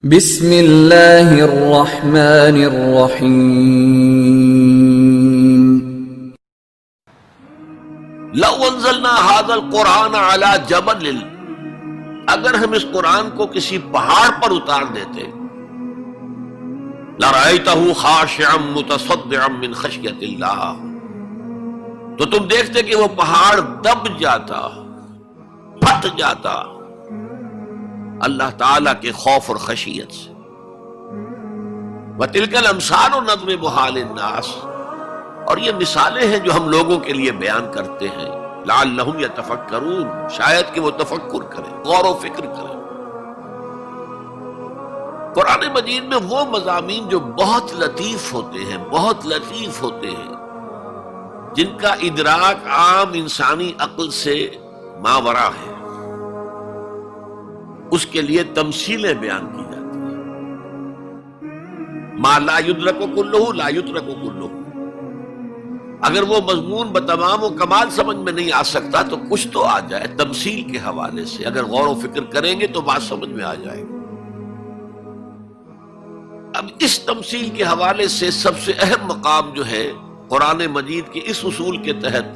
بسم اللہ الرحمن الرحیم لو انزلنا هذا القرآن على جبل، اگر ہم اس قرآن کو کسی پہاڑ پر اتار دیتے، لرأيته خاشعا متصدعا من خشیۃ اللہ، تو تم دیکھتے کہ وہ پہاڑ دب جاتا، پھٹ جاتا اللہ تعالیٰ کے خوف اور خشیت سے۔ وَتِلْكَ الْأَمْثَالُ نَضْرِبُهَا لِلنَّاسِ، اور یہ مثالیں ہیں جو ہم لوگوں کے لیے بیان کرتے ہیں، لعلہم یتفکرون، شاید کہ وہ تفکر کریں، غور و فکر کریں۔ قرآن مجید میں وہ مضامین جو بہت لطیف ہوتے ہیں، بہت لطیف ہوتے ہیں، جن کا ادراک عام انسانی عقل سے ماورا ہے، اس کے لیے تمثیلیں بیان کی جاتی ہیں۔ ما لا یدرک کلہ لا یترک کلہ، اگر وہ مضمون بتمام و کمال سمجھ میں نہیں آ سکتا تو کچھ تو آ جائے تمثیل کے حوالے سے، اگر غور و فکر کریں گے تو بات سمجھ میں آ جائے گی۔ اب اس تمثیل کے حوالے سے سب سے اہم مقام جو ہے قرآن مجید کے اس اصول کے تحت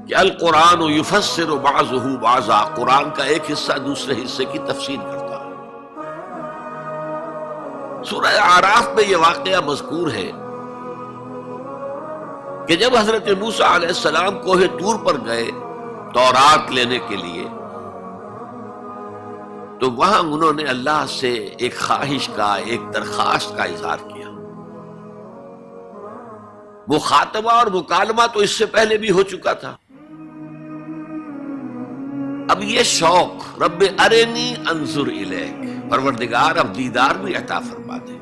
کہ القرآن یفسر بعضہ بعضا، قرآن کا ایک حصہ دوسرے حصے کی تفسیر کرتا ہے۔ سورہ اعراف میں یہ واقعہ مذکور ہے کہ جب حضرت موسیٰ علیہ السلام کوہ طور پر گئے تورات لینے کے لیے، تو وہاں انہوں نے اللہ سے ایک خواہش کا، ایک درخواست کا اظہار کیا۔ وہ خاتمہ اور مکالمہ تو اس سے پہلے بھی ہو چکا تھا، اب یہ شوق، رب ارنی انظر الیک، پروردگار اب دیدار بھی عطا فرما دے۔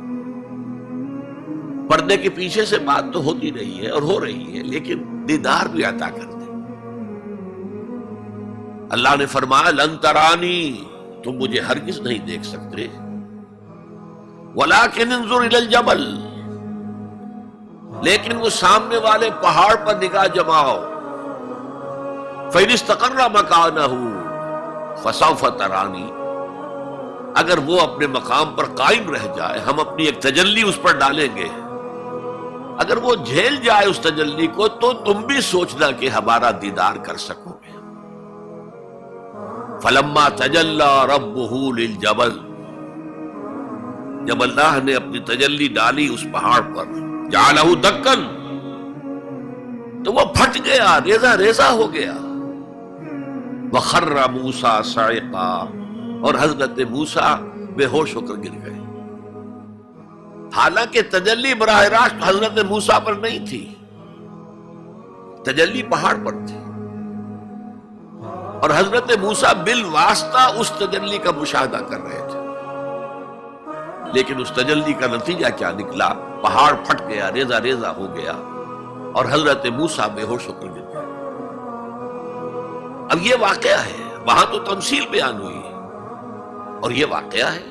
پردے کے پیچھے سے بات تو ہوتی رہی ہے اور ہو رہی ہے، لیکن دیدار بھی عطا کر دے۔ اللہ نے فرمایا لن ترانی، تم مجھے ہرگز نہیں دیکھ سکتے، ولکن انظر الی الجبل، لیکن وہ سامنے والے پہاڑ پر نگاہ جماؤ، فَإِنِ اسْتَقَرَّ مَكَانَهُ فَسَوْفَ تَرَانِي، اگر وہ اپنے مقام پر قائم رہ جائے، ہم اپنی ایک تجلی اس پر ڈالیں گے، اگر وہ جھیل جائے اس تجلی کو تو تم بھی سوچنا کہ ہمارا دیدار کر سکو گے۔ فَلَمَّا تَجَلَّى رَبُّهُ لِلْجَبَلِ، جب اللہ نے اپنی تجلی ڈالی اس پہاڑ پر، جَعَلَهُ دَكًّا، تو وہ پھٹ گیا، ریزہ ریزہ ہو گیا۔ وَخَرَّ مُوسَىٰ صَعِقًا، اور حضرت موسیٰ بے ہوش ہو کر گر گئے۔ حالانکہ تجلی براہ راست حضرت موسیٰ پر نہیں تھی، تجلی پہاڑ پر تھی، اور حضرت موسیٰ بالواسطہ اس تجلی کا مشاہدہ کر رہے تھے، لیکن اس تجلی کا نتیجہ کیا نکلا؟ پہاڑ پھٹ گیا، ریزہ ریزہ ہو گیا، اور حضرت موسیٰ بے ہوش ہو کر گر گئے۔ اب یہ واقعہ ہے، وہاں تو تمثیل بیان ہوئی ہے، اور یہ واقعہ ہے۔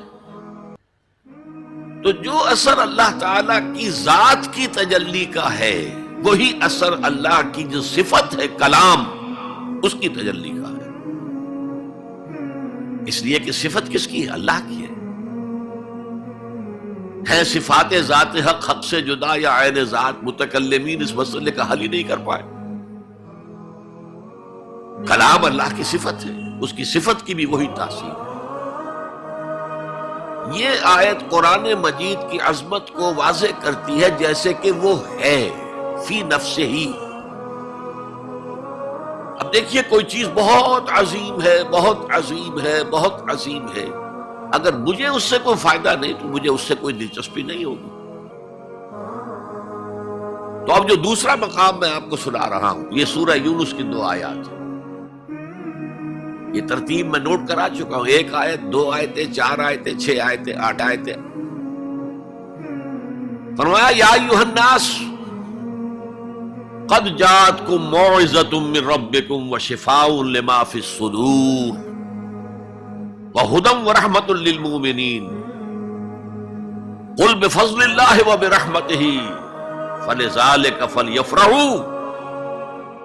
تو جو اثر اللہ تعالی کی ذات کی تجلی کا ہے، وہی اثر اللہ کی جو صفت ہے کلام، اس کی تجلی کا ہے۔ اس لیے کہ صفت کس کی ہے؟ اللہ کی ہے صفات ذات حق حق سے جدا یا عین ذات، متکلمین اس مسئلے کا حل ہی نہیں کر پائے۔ کلام اللہ کی صفت ہے، اس کی صفت کی بھی وہی تاثیر ہے۔ یہ آیت قرآن مجید کی عظمت کو واضح کرتی ہے، جیسے کہ وہ ہے فی نفسہ ہی۔ اب دیکھیے کوئی چیز بہت عظیم ہے، بہت عظیم ہے، بہت عظیم ہے، اگر مجھے اس سے کوئی فائدہ نہیں تو مجھے اس سے کوئی دلچسپی نہیں ہوگی۔ تو اب جو دوسرا مقام میں آپ کو سنا رہا ہوں، یہ سورہ یونس کی 2 آیات ہیں۔ یہ ترتیب میں نوٹ کرا چکا ہوں، 1 آیت، 2 آیتیں، 4 آیتیں، 6 آیتیں، 8 آیتیں۔ فرمایا یا ایھا الناس قد جاءتکم موعظۃ من ربکم وشفاء لما فی الصدور وہدی ورحمۃ للمؤمنین قل بفضل اللہ وبرحمتہ فلذلک فلیفرحوا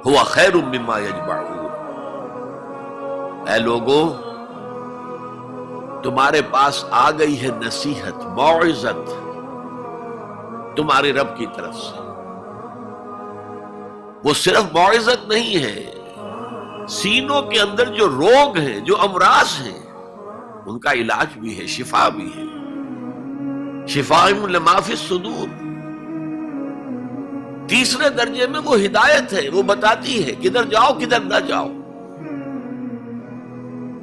ھو خیر مما یجمعون۔ اے لوگو، تمہارے پاس آ گئی ہے نصیحت، موعظت تمہارے رب کی طرف سے. وہ صرف موعظت نہیں ہے، سینوں کے اندر جو روگ ہیں، جو امراض ہیں، ان کا علاج بھی ہے، شفا بھی ہے. شفاء لما فی الصدور. تیسرے درجے میں وہ ہدایت ہے، وہ بتاتی ہے کدھر جاؤ کدھر نہ جاؤ.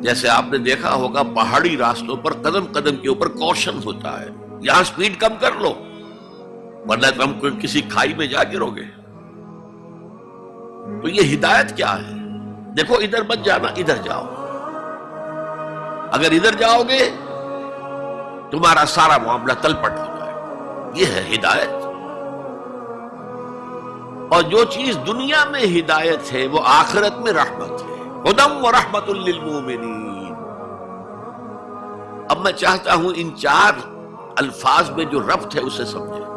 جیسے آپ نے دیکھا ہوگا پہاڑی راستوں پر قدم قدم کے اوپر کوشن ہوتا ہے، یہاں سپیڈ کم کر لو ورنہ تم کسی کھائی میں جا گرو گے. تو یہ ہدایت کیا ہے؟ دیکھو ادھر مت جانا، ادھر جاؤ. اگر ادھر جاؤ گے تمہارا سارا معاملہ تلپٹ ہو جائے گا. یہ ہے ہدایت. اور جو چیز دنیا میں ہدایت ہے وہ آخرت میں رحمت ہے. ہدی و رحمت للمؤمنین. اب میں چاہتا ہوں ان چار الفاظ میں جو ربط ہے اسے سمجھیں.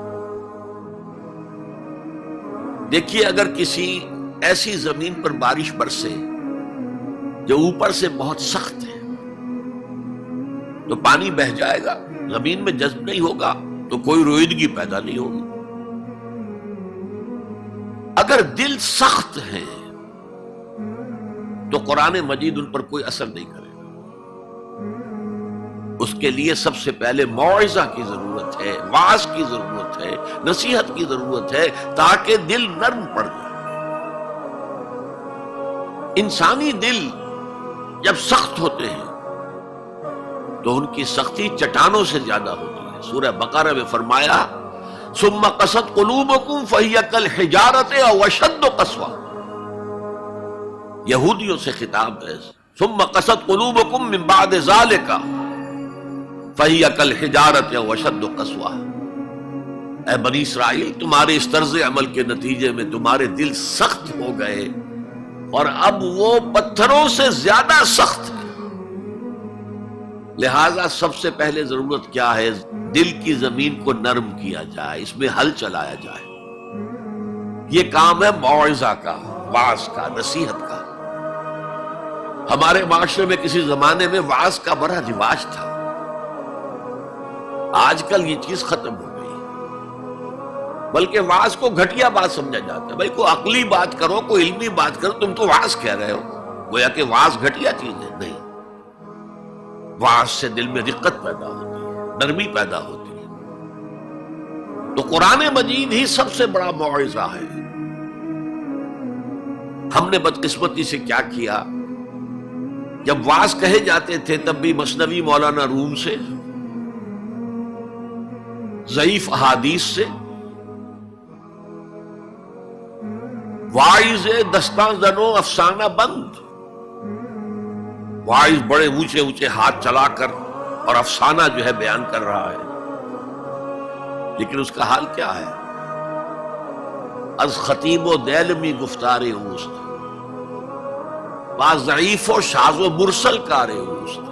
دیکھیے اگر کسی ایسی زمین پر بارش برسے جو اوپر سے بہت سخت ہے تو پانی بہہ جائے گا، زمین میں جذب نہیں ہوگا تو کوئی رویدگی پیدا نہیں ہوگی. اگر دل سخت ہے تو قرآن مجید ان پر کوئی اثر نہیں کرے گا. اس کے لیے سب سے پہلے موعظہ کی ضرورت ہے، واعظ کی ضرورت ہے، نصیحت کی ضرورت ہے تاکہ دل نرم پڑ جائے. انسانی دل جب سخت ہوتے ہیں تو ان کی سختی چٹانوں سے زیادہ ہوتی ہے. سورہ بقرہ میں فرمایا ثم قست قلوبکم فہی کالحجارۃ او اشد قسوہ. یہودیوں سے خطاب ہے. ثم قست قلوبکم من بعد ذلک فہی کالحجارۃ او اشد قسوہ. اے بنی اسرائیل، تمہارے اس طرز عمل کے نتیجے میں تمہارے دل سخت ہو گئے اور اب وہ پتھروں سے زیادہ سخت ہے. لہذا سب سے پہلے ضرورت کیا ہے؟ دل کی زمین کو نرم کیا جائے، اس میں ہل چلایا جائے. یہ کام ہے موعظہ کا، واعظ کا، نصیحت کا. ہمارے معاشرے میں کسی زمانے میں واعظ کا بڑا رواج تھا. آج کل یہ چیز ختم ہو گئی، بلکہ واعظ کو گھٹیا بات سمجھا جاتا ہے. بھائی کوئی عقلی بات کرو، کوئی علمی بات کرو، تم تو واعظ کہہ رہے ہو. گویا کہ واعظ گھٹیا چیز ہے. نہیں، واعظ سے دل میں رقت پیدا ہوتی ہے، نرمی پیدا ہوتی ہے. تو قرآن مجید ہی سب سے بڑا موعظہ ہے. ہم نے بدقسمتی سے کیا کیا، جب واعظ کہے جاتے تھے تب بھی مثنوی مولانا روم سے، ضعیف احادیث سے، واعظ دستاں زنو افسانہ بند. واعظ بڑے اونچے اونچے ہاتھ چلا کر اور افسانہ جو ہے بیان کر رہا ہے، لیکن اس کا حال کیا ہے؟ از خطیب و دیلمی گفتار اوست، بعض ضعیف و شاذ و مرسل کار اوست.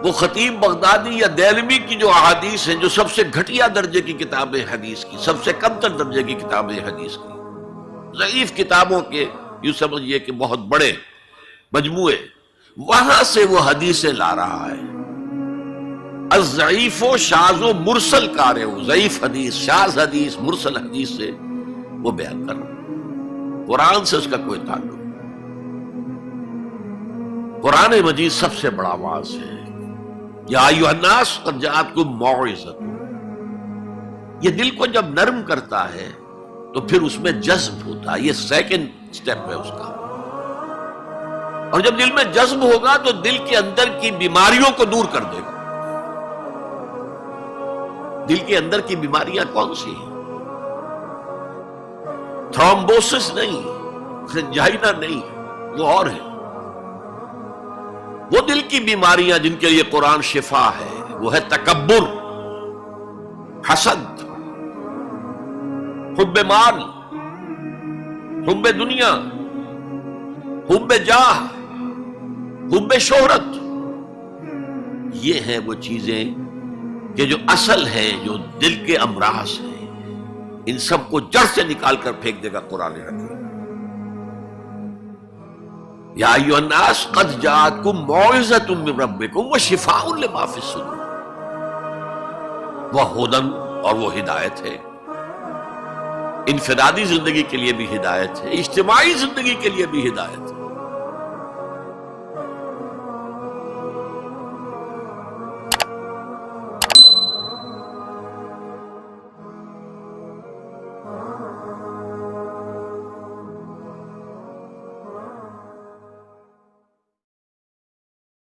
وہ خطیب بغدادی یا دیلمی کی جو احادیث ہیں، جو سب سے گھٹیا درجے کی کتاب حدیث کی، سب سے کم تر درجے کی کتاب حدیث کی، ضعیف کتابوں کے یوں سمجھئے کہ بہت بڑے مجموعے، وہاں سے وہ حدیثیں لا رہا ہے. الضعیف و شاذ و مرسل کارے ہو، ضعیف حدیث، شاذ حدیث، مرسل حدیث سے وہ بیان کر رہا ہے. قرآن سے اس کا کوئی تعلق. قرآن مجید سب سے بڑا واعظ ہے. یا ایھا الناس قد جاءتکم موعظۃ. یہ دل کو جب نرم کرتا ہے تو پھر اس میں جذب ہوتا ہے. یہ سیکنڈ سٹیپ ہے اس کا. اور جب دل میں جذب ہوگا تو دل کے اندر کی بیماریوں کو دور کر دے گا. دل کے اندر کی بیماریاں کون سی ہیں؟ تھرومبوسس نہیں، انجائنا نہیں، وہ اور ہے. وہ دل کی بیماریاں جن کے لیے قرآن شفا ہے، وہ ہے تکبر، حسد، حب مال، حب دنیا، حب جاہ، حب شہرت. یہ ہیں وہ چیزیں کہ جو اصل ہے، جو دل کے امراض ہیں. ان سب کو جڑ سے نکال کر پھینک دے گا قرآن حکیم. یا ایھا الناس قد جاءتکم موعظۃ من ربکم وشفاء لما فی الصدور، وہ ہدن اور وہ ہدایت ہے، انفرادی زندگی کے لیے بھی ہدایت ہے، اجتماعی زندگی کے لیے بھی ہدایت ہے۔